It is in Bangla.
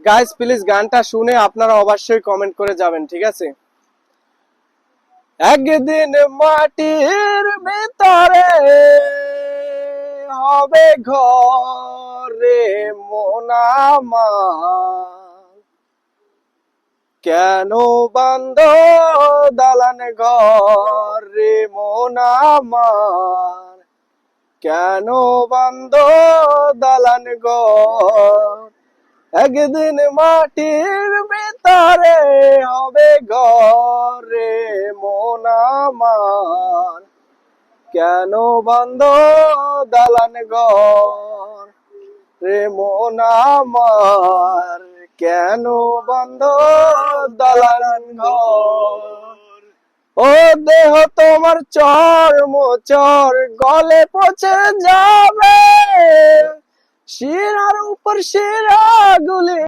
গাইস প্লিজ গানটা শুনে আপনারা অবশ্যই কমেন্ট করে যাবেন, ঠিক আছে? একদিন মাটির ভিতরে হবে ঘরে মন আমার, কেন বান্ধ দালান ঘর রে মন আমার, কেন বান্ধ দালান ঘর? একদিন মাটির ভিতরে হবে ঘরে মন আমার, কেন বান্ধ দালান ঘর রে মন আমার, কেন বান্ধ দালান ঘর? ও দেহ তোমার চর্ম চর গলে পচে যাবে, শিরার উপর শিরা গুলি